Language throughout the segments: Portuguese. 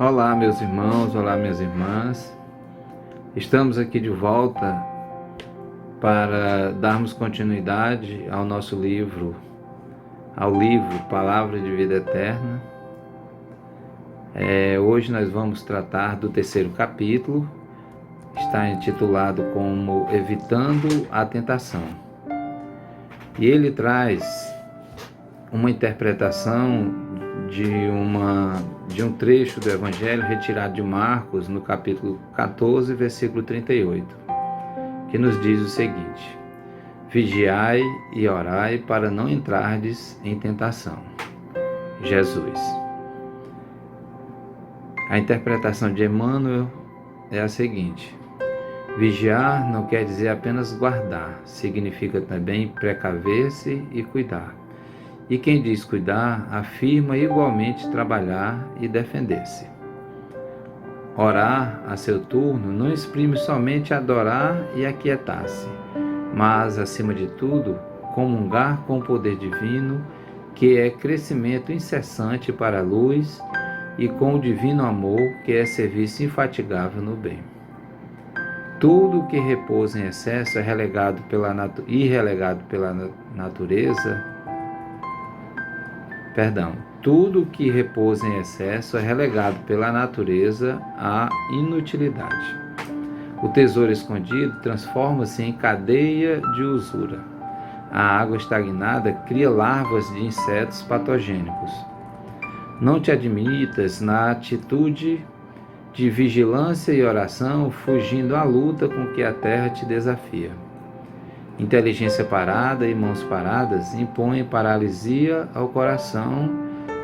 Olá, meus irmãos, olá, minhas irmãs. Estamos aqui de volta para darmos continuidade ao nosso livro, ao livro Palavra de Vida Eterna. Hoje nós vamos tratar do terceiro capítulo, está intitulado como Evitando a Tentação. E ele traz uma interpretação de um trecho do Evangelho retirado de Marcos, no capítulo 14, versículo 38, que nos diz o seguinte: Vigiai e orai para não entrardes em tentação. Jesus. A interpretação de Emmanuel é a seguinte: vigiar não quer dizer apenas guardar, significa também precaver-se e cuidar. E quem diz cuidar, afirma igualmente trabalhar e defender-se. Orar, a seu turno, não exprime somente adorar e aquietar-se, mas, acima de tudo, comungar com o poder divino, que é crescimento incessante para a luz, e com o divino amor, que é serviço infatigável no bem. Tudo que repousa em excesso é relegado pela natureza. Tudo que repousa em excesso é relegado pela natureza à inutilidade. O tesouro escondido transforma-se em cadeia de usura. A água estagnada cria larvas de insetos patogênicos. Não te admitas na atitude de vigilância e oração, fugindo à luta com que a terra te desafia. Inteligência parada e mãos paradas impõem paralisia ao coração,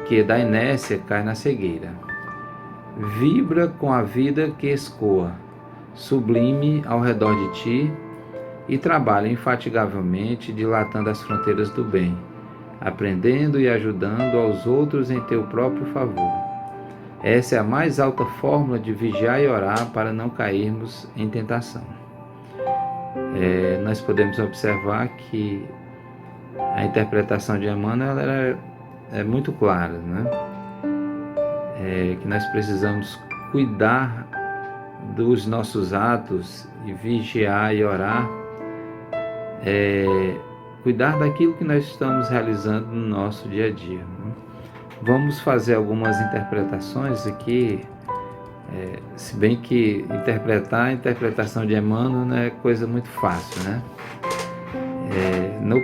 que da inércia cai na cegueira. Vibra com a vida que escoa, sublime ao redor de ti, e trabalha infatigavelmente, dilatando as fronteiras do bem, aprendendo e ajudando aos outros em teu próprio favor. Essa é a mais alta fórmula de vigiar e orar para não cairmos em tentação. Nós podemos observar que a interpretação de Emmanuel é muito clara, né? Que nós precisamos cuidar dos nossos atos e vigiar e orar, cuidar daquilo que nós estamos realizando no nosso dia a dia, né? Vamos fazer algumas interpretações aqui. Se bem que interpretar a interpretação de Emmanuel não é coisa muito fácil, né? No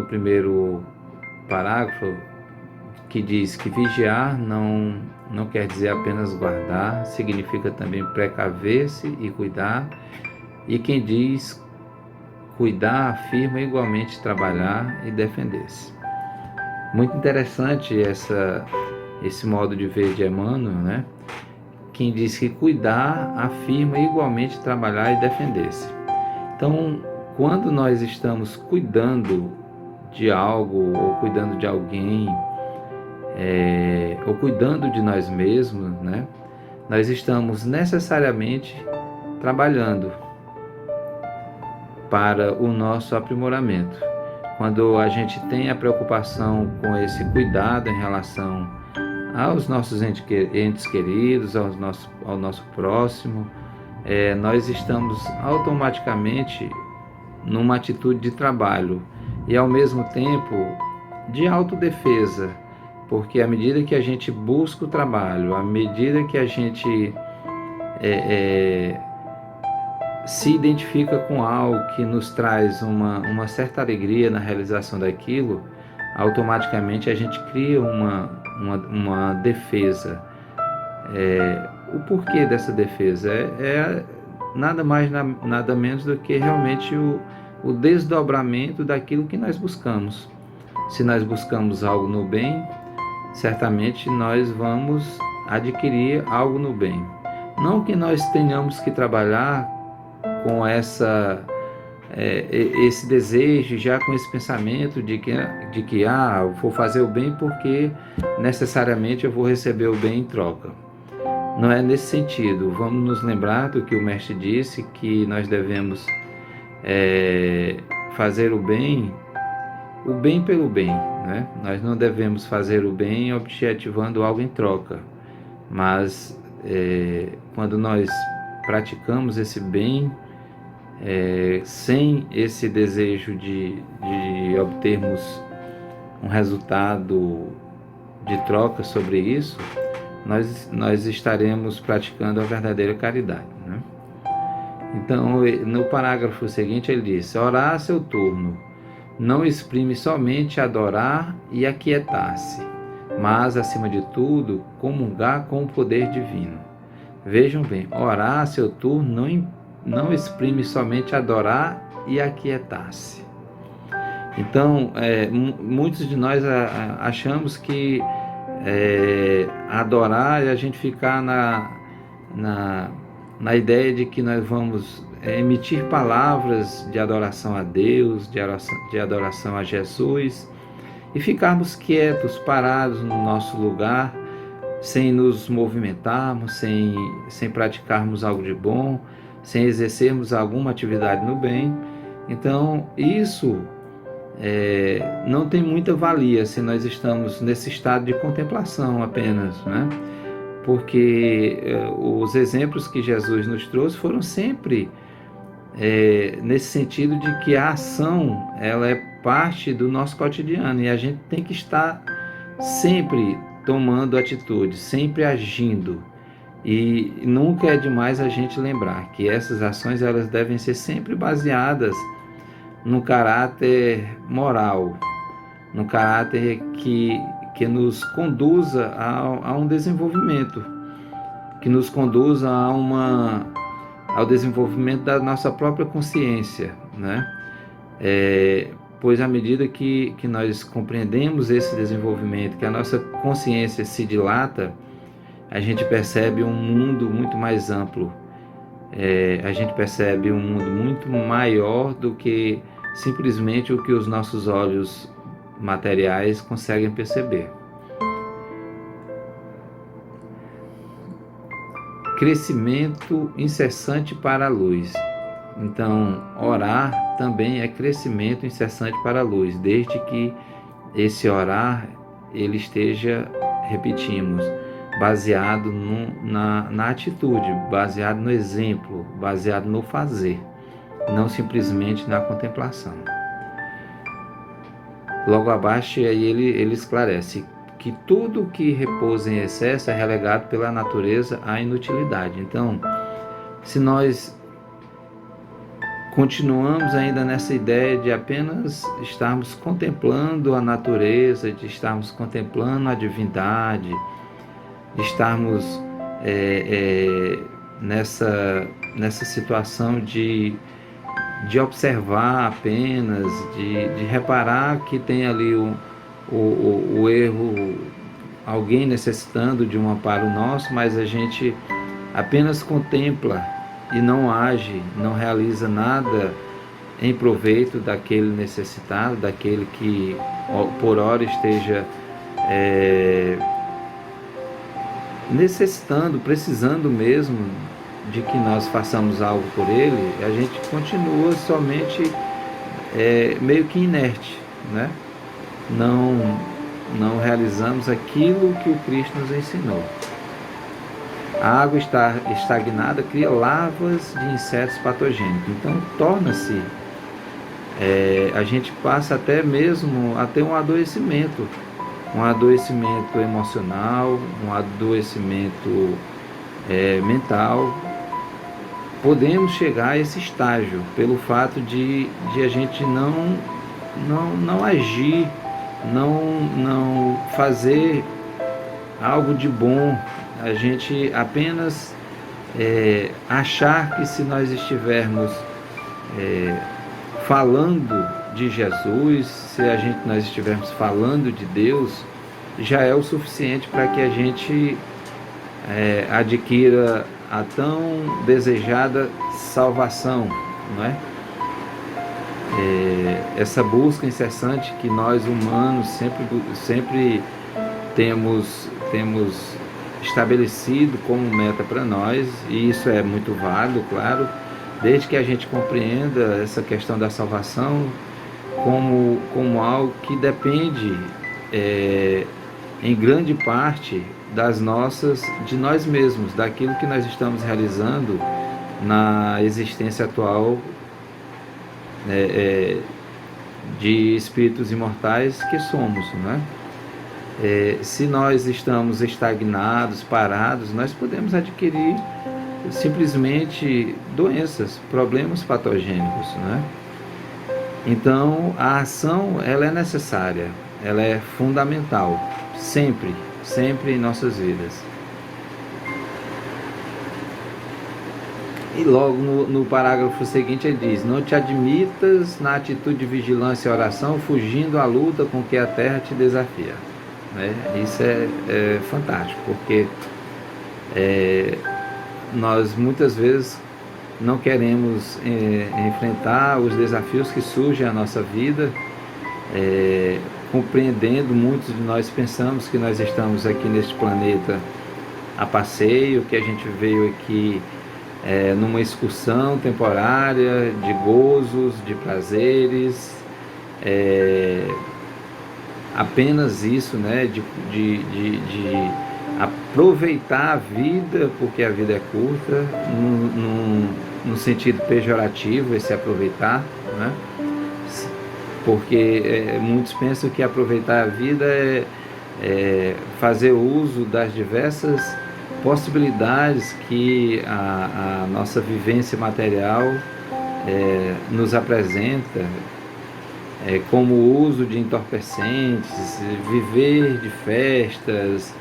primeiro parágrafo, que diz que vigiar não quer dizer apenas guardar, significa também precaver-se e cuidar. E quem diz cuidar afirma igualmente trabalhar e defender-se. Muito interessante esse modo de ver de Emmanuel, né? Quem diz que cuidar afirma igualmente trabalhar e defender-se. Então, quando nós estamos cuidando de algo, ou cuidando de alguém, ou cuidando de nós mesmos, né, nós estamos necessariamente trabalhando para o nosso aprimoramento. Quando a gente tem a preocupação com esse cuidado em relação aos nossos entes queridos, ao nosso próximo, nós estamos automaticamente numa atitude de trabalho e, ao mesmo tempo, de autodefesa, porque à medida que a gente busca o trabalho, à medida que a gente se identifica com algo que nos traz uma certa alegria na realização daquilo, automaticamente a gente cria uma defesa. O porquê dessa defesa? Nada mais, nada menos do que realmente o desdobramento daquilo que nós buscamos. Se nós buscamos algo no bem, certamente nós vamos adquirir algo no bem. Não que nós tenhamos que trabalhar com esse desejo, já com esse pensamento de que eu vou fazer o bem porque necessariamente eu vou receber o bem em troca. Não é nesse sentido. Vamos nos lembrar do que o Mestre disse, que nós devemos fazer o bem pelo bem, né? Nós não devemos fazer o bem objetivando algo em troca. Mas quando nós praticamos esse bem, sem esse desejo de obtermos um resultado de troca sobre isso, nós estaremos praticando a verdadeira caridade, né? Então, no parágrafo seguinte, ele diz: orar a seu turno não exprime somente adorar e aquietar-se, mas, acima de tudo, comungar com o poder divino. Vejam bem, orar a seu turno não exprime somente adorar e aquietar-se. Então, muitos de nós achamos que adorar é a gente ficar na ideia de que nós vamos emitir palavras de adoração a Deus, de adoração a Jesus, e ficarmos quietos, parados no nosso lugar, sem nos movimentarmos, sem praticarmos algo de bom, sem exercermos alguma atividade no bem. Então, isso não tem muita valia se nós estamos nesse estado de contemplação apenas, né? Porque os exemplos que Jesus nos trouxe foram sempre nesse sentido de que a ação, ela é parte do nosso cotidiano, e a gente tem que estar sempre tomando atitude, sempre agindo. E nunca é demais a gente lembrar que essas ações, elas devem ser sempre baseadas no caráter moral, no caráter que nos conduza a um desenvolvimento, que nos conduza ao desenvolvimento da nossa própria consciência, né? Pois à medida que nós compreendemos esse desenvolvimento, que a nossa consciência se dilata, a gente percebe um mundo muito mais amplo, a gente percebe um mundo muito maior do que simplesmente o que os nossos olhos materiais conseguem perceber. Crescimento incessante para a luz. Então, orar também é crescimento incessante para a luz, desde que esse orar ele esteja, repetimos, baseado na atitude, baseado no exemplo, baseado no fazer, não simplesmente na contemplação. Logo abaixo, aí ele esclarece que tudo que repousa em excesso é relegado pela natureza à inutilidade. Então, se nós continuamos ainda nessa ideia de apenas estarmos contemplando a natureza, de estarmos contemplando a divindade, de estarmos nessa situação de observar apenas, de reparar que tem ali o erro, alguém necessitando de um amparo nosso, mas a gente apenas contempla e não age, não realiza nada em proveito daquele necessitado, daquele que por hora esteja necessitando, precisando mesmo de que nós façamos algo por ele, a gente continua somente meio que inerte, né? Não realizamos aquilo que o Cristo nos ensinou. A água estagnada cria larvas de insetos patogênicos, então torna-se, a gente passa até mesmo a ter um adoecimento emocional, um adoecimento mental. Podemos chegar a esse estágio pelo fato de a gente não agir, não fazer algo de bom, a gente apenas achar que se nós estivermos falando de Jesus, se nós estivermos falando de Deus, já é o suficiente para que a gente adquira a tão desejada salvação, não é? Essa incessante que nós humanos sempre temos estabelecido como meta para nós, e isso é muito válido, claro, desde que a gente compreenda essa questão da salvação como algo que depende em grande parte de nós mesmos, daquilo que nós estamos realizando na existência atual, de espíritos imortais que somos, né? Se nós estamos estagnados, parados, nós podemos adquirir simplesmente doenças, problemas patogênicos, né? Então, a ação, ela é necessária, ela é fundamental, sempre, sempre em nossas vidas. E logo no parágrafo seguinte ele diz: não te admitas na atitude de vigilância e oração, fugindo à luta com que a terra te desafia. Né? Isso é fantástico, porque nós muitas vezes não queremos enfrentar os desafios que surgem à nossa vida, compreendendo. Muitos de nós pensamos que nós estamos aqui neste planeta a passeio, que a gente veio aqui numa excursão temporária de gozos, de prazeres, apenas isso, né, de aproveitar a vida, porque a vida é curta, no sentido pejorativo, esse aproveitar, né? Porque muitos pensam que aproveitar a vida é fazer uso das diversas possibilidades que a nossa vivência material nos apresenta, como o uso de entorpecentes, viver de festas,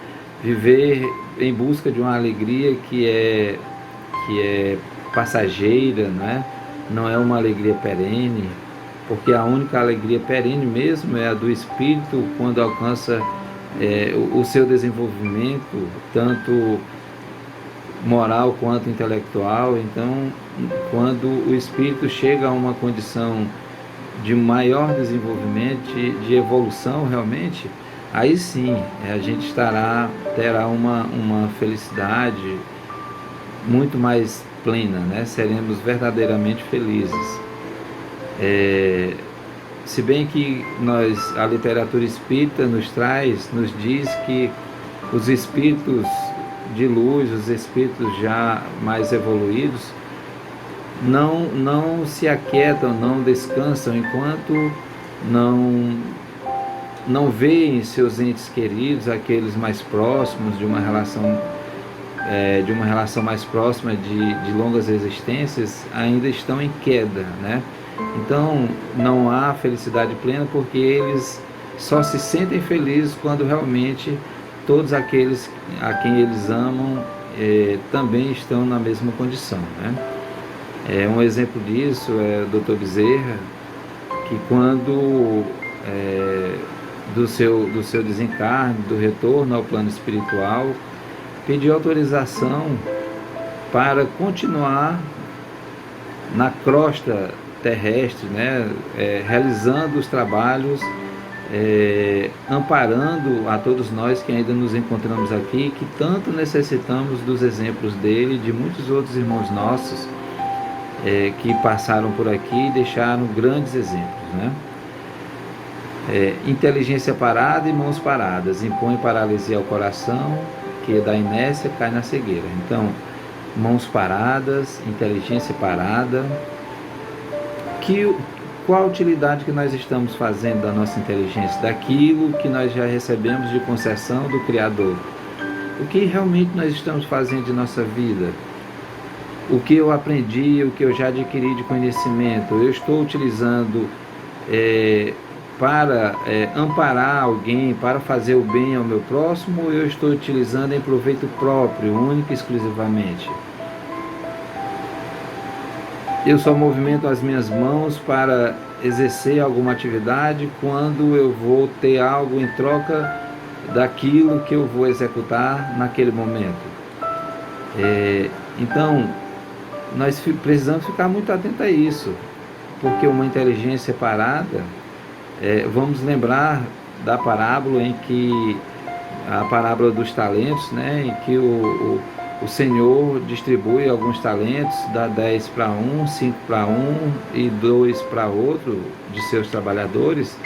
viver em busca de uma alegria que é passageira, né? Não é uma alegria perene, porque a única alegria perene mesmo é a do espírito quando alcança o seu desenvolvimento, tanto moral quanto intelectual. Então, quando o espírito chega a uma condição de maior desenvolvimento, de evolução realmente, aí sim a gente terá uma felicidade muito mais plena, né? Seremos verdadeiramente felizes. Se bem que a literatura espírita nos diz que os espíritos de luz, os espíritos já mais evoluídos, não se aquietam, não descansam enquanto não veem seus entes queridos, aqueles mais próximos, de uma relação mais próxima de longas existências, ainda estão em queda, né? Então não há felicidade plena, porque eles só se sentem felizes quando realmente todos aqueles a quem eles amam também estão na mesma condição, né? Um exemplo disso é o Dr. Bezerra, que quando do seu desencarne, do retorno ao plano espiritual, pediu autorização para continuar na crosta terrestre, né? Realizando os trabalhos, amparando a todos nós que ainda nos encontramos aqui, que tanto necessitamos dos exemplos dele e de muitos outros irmãos nossos que passaram por aqui e deixaram grandes exemplos, né? Inteligência parada e mãos paradas impõe paralisia ao coração, que da inércia cai na cegueira. Então, mãos paradas, inteligência parada. Qual a utilidade que nós estamos fazendo da nossa inteligência, daquilo que nós já recebemos de concessão do Criador? O que realmente nós estamos fazendo de nossa vida? O que eu aprendi, o que eu já adquiri de conhecimento, eu estou utilizando para amparar alguém, para fazer o bem ao meu próximo, ou eu estou utilizando em proveito próprio, único e exclusivamente? Eu só movimento as minhas mãos para exercer alguma atividade quando eu vou ter algo em troca daquilo que eu vou executar naquele momento. Então, nós precisamos ficar muito atentos a isso, porque uma inteligência parada, vamos lembrar da parábola a parábola dos talentos, né, em que o Senhor distribui alguns talentos, dá 10 para um, 5 para um e 2 para outro de seus trabalhadores,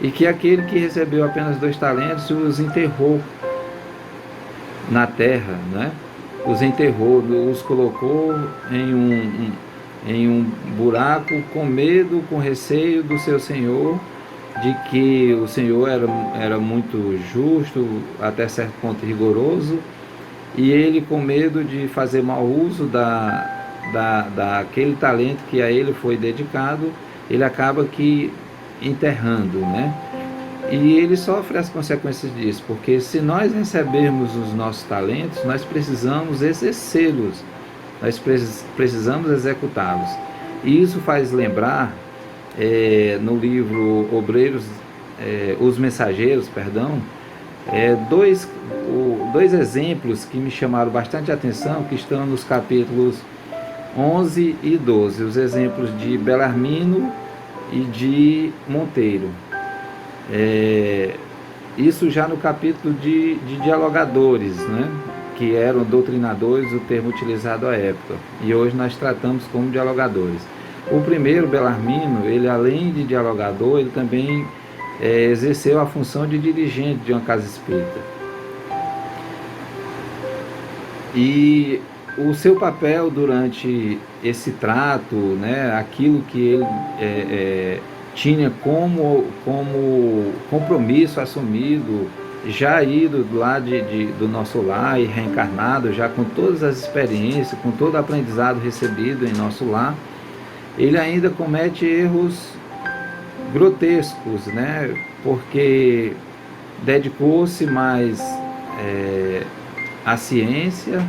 e que aquele que recebeu apenas 2 talentos os enterrou na terra, né? Os enterrou, os colocou em um buraco com medo, com receio do seu senhor, de que o senhor era muito justo, até certo ponto rigoroso, e ele, com medo de fazer mau uso daquele talento que a ele foi dedicado, ele acaba que enterrando, né? E ele sofre as consequências disso, porque se nós recebermos os nossos talentos, nós precisamos exercê-los, nós precisamos executá-los. E isso faz lembrar, no livro Obreiros, Os Mensageiros, perdão, dois exemplos que me chamaram bastante atenção, que estão nos capítulos 11 e 12, os exemplos de Belarmino e de Monteiro. Isso já no capítulo de dialogadores, né? Que eram doutrinadores, o termo utilizado à época, e hoje nós tratamos como dialogadores. O primeiro, Belarmino, ele, além de dialogador, ele também exerceu a função de dirigente de uma casa espírita. E o seu papel durante esse trato, né, aquilo que ele tinha como compromisso assumido, já ido lá do nosso lar e reencarnado, já com todas as experiências, com todo o aprendizado recebido em nosso lar, ele ainda comete erros grotescos, né? Porque dedicou-se mais à ciência,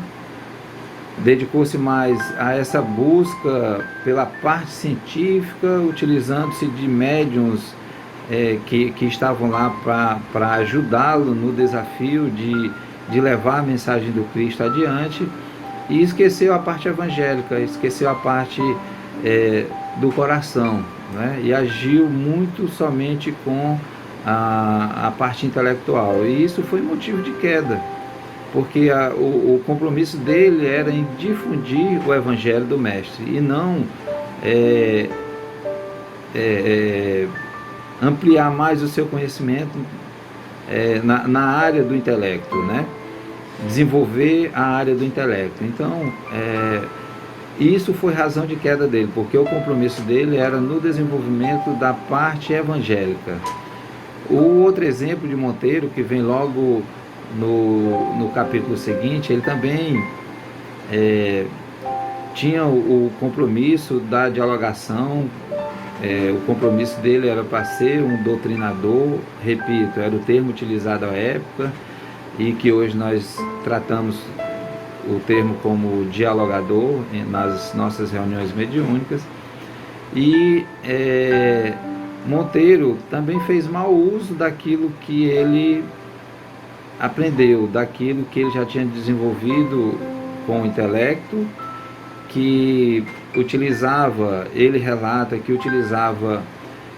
dedicou-se mais a essa busca pela parte científica, utilizando-se de médiuns que estavam lá para ajudá-lo no desafio de levar a mensagem do Cristo adiante, e esqueceu a parte evangélica, esqueceu a parte do coração, né? E agiu muito somente com a parte intelectual, e isso foi motivo de queda, porque o compromisso dele era em difundir o evangelho do Mestre, e não ampliar mais o seu conhecimento na área do intelecto, né? Desenvolver a área do intelecto. Então, isso foi razão de queda dele, porque o compromisso dele era no desenvolvimento da parte evangélica. O outro exemplo de Monteiro, que vem logo no capítulo seguinte, ele também tinha o compromisso da dialogação. O compromisso dele era para ser um doutrinador, repito, era o termo utilizado à época, e que hoje nós tratamos o termo como dialogador nas nossas reuniões mediúnicas. E Monteiro também fez mau uso daquilo que ele aprendeu, daquilo que ele já tinha desenvolvido com o intelecto, que utilizava, ele relata que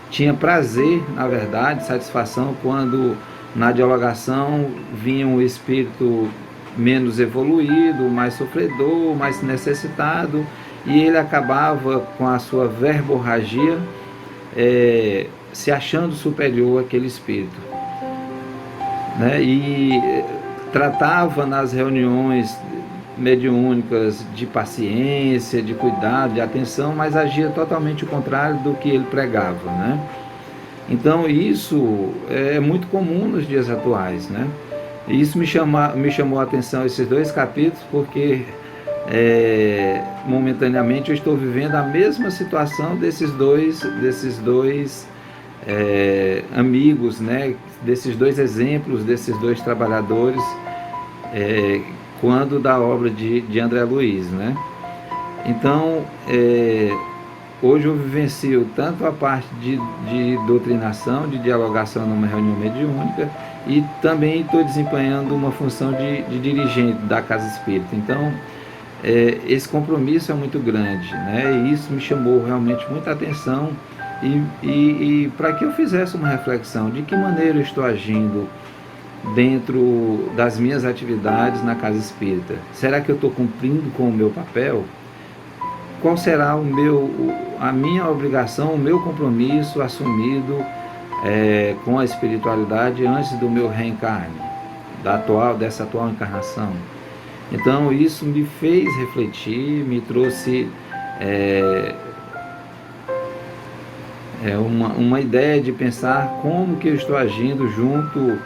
tinha prazer, na verdade, satisfação, quando na dialogação vinha um espírito menos evoluído, mais sofredor, mais necessitado, e ele acabava com a sua verborragia se achando superior àquele espírito, né? E tratava nas reuniões mediúnicas de paciência, de cuidado, de atenção, mas agia totalmente o contrário do que ele pregava, né? Então isso é muito comum nos dias atuais, né? E isso me chamou a atenção, esses 2 capítulos, porque momentaneamente eu estou vivendo a mesma situação desses dois amigos, né? Desses 2 exemplos, desses 2 trabalhadores, quando da obra de André Luiz, né? Então, hoje eu vivencio tanto a parte de doutrinação, de dialogação numa reunião mediúnica, e também estou desempenhando uma função de dirigente da Casa Espírita. Então, esse compromisso é muito grande, né? E isso me chamou realmente muita atenção, e para que eu fizesse uma reflexão de que maneira eu estou agindo dentro das minhas atividades na Casa Espírita. Será que eu estou cumprindo com o meu papel? Qual será a minha obrigação, o meu compromisso assumido com a espiritualidade antes do meu reencarne, dessa atual encarnação. Então isso me fez refletir, me trouxe uma ideia de pensar como que eu estou agindo junto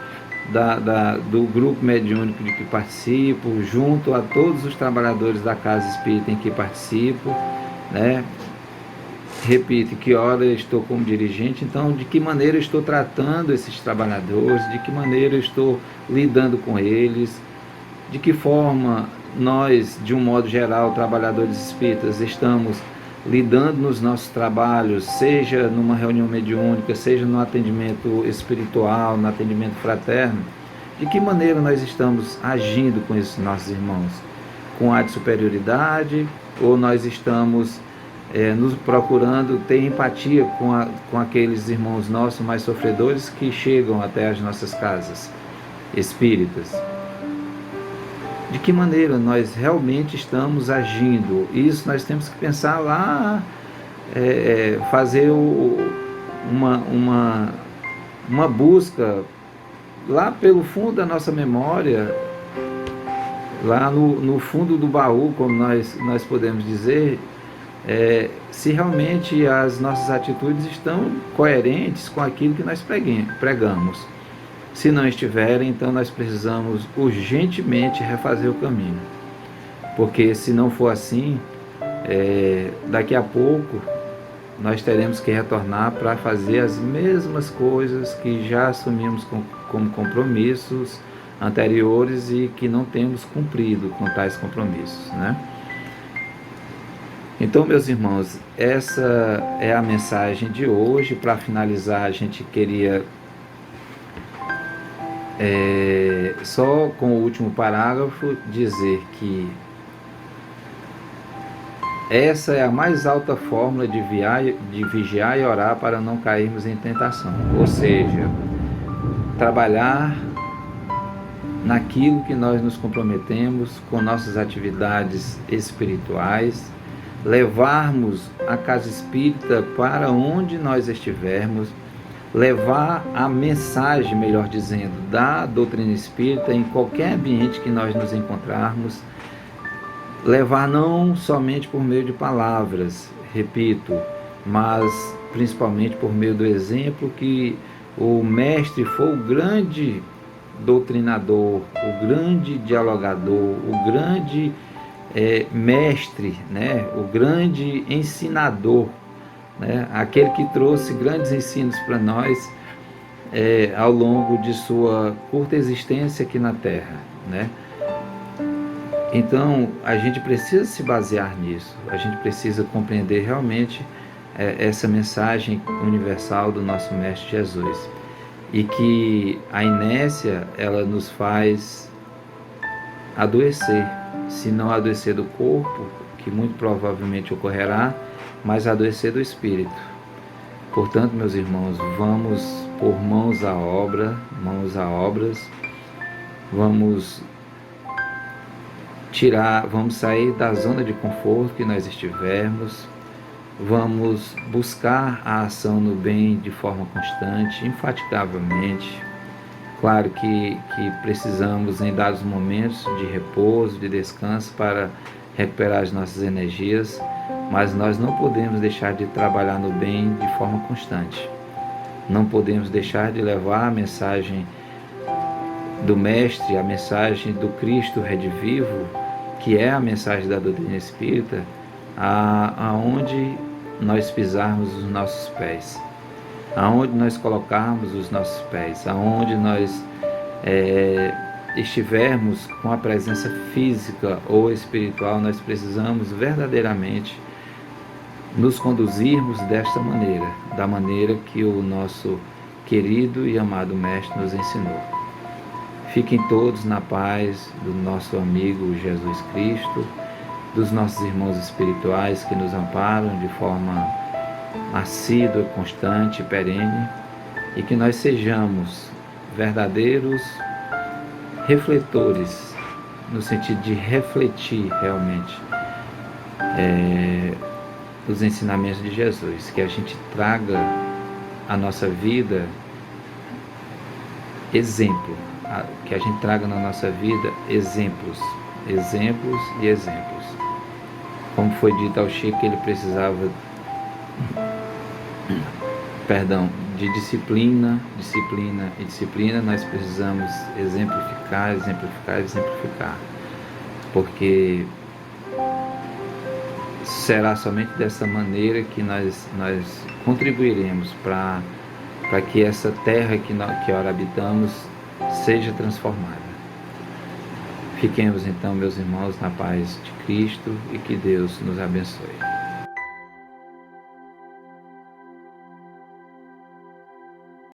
do grupo mediúnico de que participo, junto a todos os trabalhadores da Casa Espírita em que participo, né? Repito, que hora eu estou como dirigente, então de que maneira eu estou tratando esses trabalhadores, de que maneira eu estou lidando com eles, de que forma nós, de um modo geral, trabalhadores espíritas, estamos lidando nos nossos trabalhos, seja numa reunião mediúnica, seja no atendimento espiritual, no atendimento fraterno, de que maneira nós estamos agindo com esses nossos irmãos? Com ar de superioridade, ou nós estamos nos procurando ter empatia com aqueles irmãos nossos mais sofredores que chegam até as nossas casas espíritas? De que maneira nós realmente estamos agindo? Isso nós temos que pensar lá, fazer uma busca lá pelo fundo da nossa memória, lá no fundo do baú, como nós podemos dizer, se realmente as nossas atitudes estão coerentes com aquilo que nós pregamos. Se não estiverem, então nós precisamos urgentemente refazer o caminho. Porque se não for assim, daqui a pouco nós teremos que retornar para fazer as mesmas coisas que já assumimos como compromissos anteriores e que não temos cumprido com tais compromissos, né? Então, meus irmãos, essa é a mensagem de hoje. Para finalizar, a gente queria só com o último parágrafo dizer que essa é a mais alta fórmula de vigiar e orar para não cairmos em tentação, ou seja, trabalhar naquilo que nós nos comprometemos com nossas atividades espirituais, levarmos a casa espírita para onde nós estivermos, levar a mensagem, melhor dizendo, da doutrina espírita em qualquer ambiente que nós nos encontrarmos, levar não somente por meio de palavras, repito, mas principalmente por meio do exemplo, que o mestre foi o grande doutrinador, o grande dialogador, o grande mestre, né? O grande ensinador, né? Aquele que trouxe grandes ensinos para nós ao longo de sua curta existência aqui na Terra, né? Então a gente precisa se basear nisso, a gente precisa compreender realmente essa mensagem universal do nosso Mestre Jesus, e que a inércia ela nos faz adoecer, se não adoecer do corpo, que muito provavelmente ocorrerá, mas adoecer do espírito. Portanto, meus irmãos, vamos pôr mãos à obras, vamos sair da zona de conforto que nós estivermos, vamos buscar a ação no bem de forma constante, infatigavelmente. Claro que precisamos, em dados momentos de repouso, de descanso, para recuperar as nossas energias, mas nós não podemos deixar de trabalhar no bem de forma constante. Não podemos deixar de levar a mensagem do Mestre, a mensagem do Cristo redivivo, que é a mensagem da doutrina espírita, aonde nós pisarmos os nossos pés, aonde nós colocarmos os nossos pés, aonde nós estivermos com a presença física ou espiritual, nós precisamos verdadeiramente nos conduzirmos desta maneira, da maneira que o nosso querido e amado Mestre nos ensinou. Fiquem todos na paz do nosso amigo Jesus Cristo, dos nossos irmãos espirituais que nos amparam de forma assídua, constante, perene, e que nós sejamos verdadeiros refletores, no sentido de refletir realmente os ensinamentos de Jesus, que a gente traga à nossa vida exemplo, que a gente traga na nossa vida exemplos e exemplos. Como foi dito ao Chico, que ele precisava, de disciplina, nós precisamos exemplificar, porque será somente dessa maneira que nós contribuiremos para que essa terra que ora habitamos seja transformada. Fiquemos então, meus irmãos, na paz de Cristo e que Deus nos abençoe.